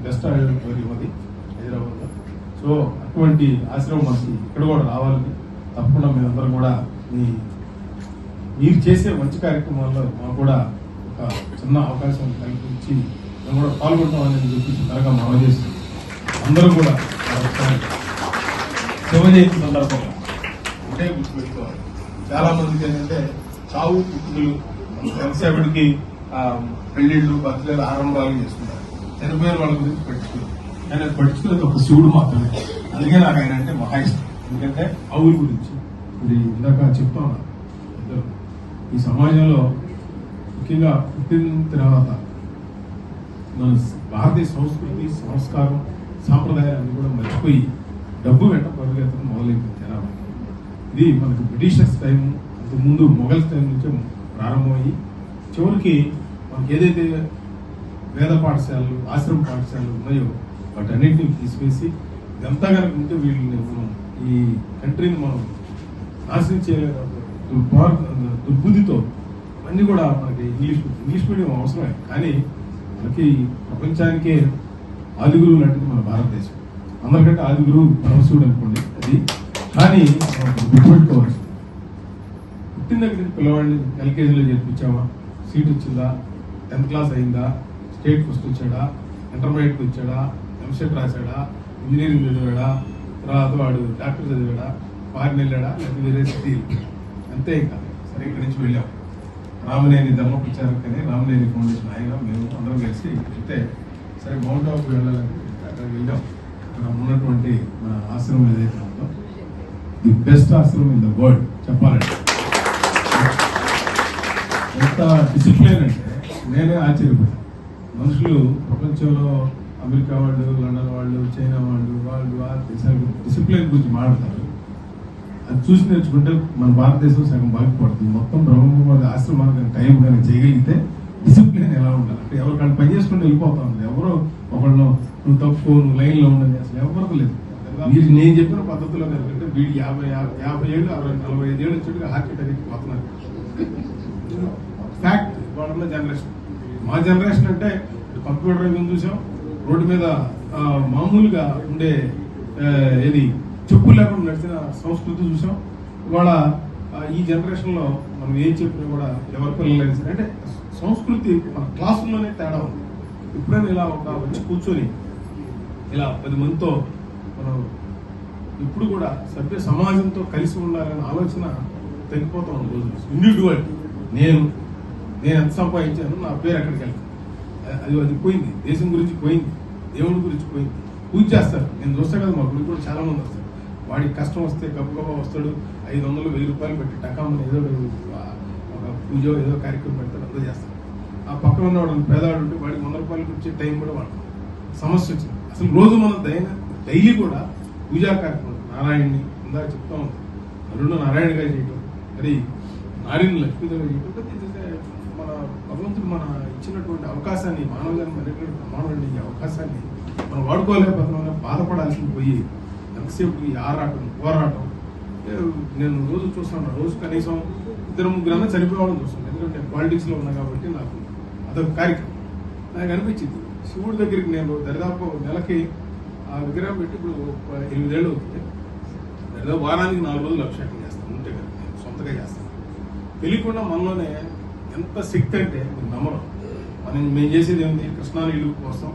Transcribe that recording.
Best auditorium అది హైదరాబాద్లో. So అటువంటి ఆశ్రమం మనకి ఇక్కడ కూడా రావాలని తప్పకుండా మీరందరం కూడా మీరు చేసే మంచి కార్యక్రమాల్లో మాకు కూడా ఒక చిన్న అవకాశం కల్పించి మేము కూడా పాల్గొంటామని చెప్పి త్వరగా మనం చేసి అందరూ కూడా శివ జయంతి సందర్భంగా ఒకటే గుర్తుపెట్టుకోవాలి. చాలా మందికి ఏంటంటే చావు పుట్టుకలు ఎంతసేపటికి పెళ్లిళ్ళు బర్త్డేలు ఆరంభాలు చేసుకుంటారు, చనిపోయిన వాళ్ళ గురించి పట్టించుకోరు. కానీ అది పట్టించుకునేది ఒక శివుడు మాత్రమే. అందుకే నాకు ఆయన అంటే మహా ఇష్టం. ఎందుకంటే ఆవుల గురించి ఇది ఇందాక చెప్తా ఉన్నారు ఇద్దరు. ఈ సమాజంలో ముఖ్యంగా పుట్టిన తర్వాత మన భారతీయ సంస్కృతి సంస్కారం సాంప్రదాయాన్ని కూడా మర్చిపోయి డబ్బు వెంట పరిగెత్తడం మొదలైంది జనాభా. ఇది మనకు బ్రిటిషర్స్ టైం అంతకుముందు మొఘల్స్ టైం నుంచే ప్రారంభమయ్యి చివరికి మనకి ఏదైతే వేద పాఠశాలలు ఆశ్రమ పాఠశాలలు ఉన్నాయో వాటన్నింటినీ తీసివేసి ఇదంతా కనుక ఉంటే వీళ్ళని మనం ఈ కంట్రీని మనం నాశనం చేయలేని దుర్బుద్ధితో అన్నీ కూడా మనకి ఇంగ్లీష్ మీడియం అవసరమే. కానీ మనకి ప్రపంచానికే ఆదిగురువు లాంటిది మన భారతదేశం. అందరికంటే ఆదిగురువు పరమశివుడు అనుకోండి అది. కానీ గుర్తుపెట్టుకోవచ్చు, పుట్టిన దగ్గర నుంచి పిల్లవాడిని ఎల్కేజీలో చేర్పించామా, సీట్ వచ్చిందా, 10th క్లాస్ అయిందా, స్టేట్ ఫస్ట్ వచ్చాడా, ఇంటర్మీడియట్కి వచ్చాడా, ఎంసెట్ రాశాడా, ఇంజనీరింగ్ చదివాడా, తర్వాత వాడు డాక్టర్ చదివాడా, ఫారిన్ వెళ్ళాడా, లేకపోతే వేరే సిటీ అంతే. ఇంకా సరే ఇక్కడి నుంచి వెళ్ళాం. రామనేని ధర్మ ప్రచారకనే రామనేని ఫౌండేషన్ ఆయన మేము అందరం కలిసి వెళ్తే సరే మౌంట్ ఆఫ్ వెళ్ళాలని అక్కడ వెళ్ళాం. అక్కడ ఉన్నటువంటి మన ఆశ్రమం ఏదైతే ఉందో ది బెస్ట్ ఆశ్రమం ఇన్ ద వరల్డ్ చెప్పాలంటే. ఎంత డిసిప్లిన్ అంటే నేనే ఆశ్చర్యపోయాను. మనుషులు ప్రపంచంలో అమెరికా వాళ్ళు, లండన్ వాళ్ళు, చైనా వాళ్ళు ఆ దేశాల డిసిప్లిన్ గురించి మాట్లాడతారు. అది చూసి నేర్చుకుంటే మన భారతదేశం సగం బాగుపడుతుంది. మొత్తం బ్రహ్మ ఆశ్రమానికి టైం కానీ చేయగలిగితే డిసిప్లిన్ ఎలా ఉండాలి అంటే ఎవరు కానీ పని చేసుకుంటూ వెళ్ళిపోతా ఉంది. ఎవరో ఒకళ్ళు నువ్వు తప్పు, నువ్వు లైన్లో ఉండదు అసలు ఎవరికి లేదు. మీరు నేను చెప్పిన పద్ధతిలో కనుకంటే వీడు 50 ఏళ్ళు 45 ఏళ్ళు వచ్చేట్టుగా హార్ట్ అటాక్ పోతున్నారు. ఫ్యాక్ట్ వాళ్ళ జనరేషన్. మా జనరేషన్ అంటే కంప్యూటర్ ఏం చూసాం, రోడ్డు మీద మామూలుగా ఉండే ఏది చెప్పులు లేకుండా నడిచిన సంస్కృతి చూసాం. ఇవాళ ఈ జనరేషన్లో మనం ఏం చెప్పినా కూడా ఎవరి పిల్లలు సరే అంటే సంస్కృతి మన క్లాసుల్లోనే తేడా ఉంది. ఎప్పుడైనా ఇలా వచ్చి కూర్చొని ఇలా 10 మందితో మనం ఇప్పుడు కూడా సభ్య సమాజంతో కలిసి ఉండాలనే ఆలోచన తగ్గిపోతా ఉంది రోజు. ఇండివిజువల్ నేను ఎంత సంపాదించాను, నా పేరు ఎక్కడికి వెళ్తాను, అది పోయింది. దేశం గురించి పోయింది, దేవుడి గురించి పోయింది. పూజ చేస్తారు, నేను చూస్తా కదా, మా గుడి కూడా చాలా మంది వస్తారు. వాడికి కష్టం వస్తే గబగబా వస్తాడు, 500 1000 రూపాయలు పెట్టి టకామని ఏదో ఒక పూజ ఏదో కార్యక్రమం పెడతాడు, అంతా చేస్తాడు. ఆ పక్కన ఉన్నవాడు పేదవాడు ఉంటే వాడికి 100 రూపాయలు ఇచ్చే టైం కూడా వాడు సమస్య వచ్చింది. అసలు రోజు మనం డైలీ కూడా పూజా కార్యక్రమం నారాయణని ఇందాక చెప్తా ఉంది, నరుడు నారాయణగా చేయటం, మరి నారిని లక్ష్మీదేవి చేయటం, మన భగవంతుడు మన ఇచ్చినటువంటి అవకాశాన్ని మానవ జన్మ అనేటువంటి ప్రమాణం ఈ అవకాశాన్ని మనం వాడుకోలేకపోతున్నామని బాధపడాల్సింది పోయి ఎంతసేపు ఈ ఆరాటం పోరాటం. నేను రోజు చూస్తాను, రోజు కనీసం 2-3 చనిపోవడం చూస్తాను. ఎందుకంటే నేను పాలిటిక్స్లో ఉన్నా కాబట్టి నాకు అదొక కార్యక్రమం. నాకు అనిపించింది శివుడి దగ్గరికి నేను దరిదాపు నెలకి ఆ విగ్రహం పెట్టి ఇప్పుడు 8 ఏళ్ళు అవుతుంది. దరిదాపు వారానికి 4 రోజులు అభిషేకం చేస్తాను. ఉంటే కదా నేను సొంతగా చేస్తాను. తెలియకుండా మనలోనే ఎంత శక్తి అంటే మీరు నమ్మడం. మేము చేసేది ఏమిటి, కృష్ణా నీళ్ళు కోసం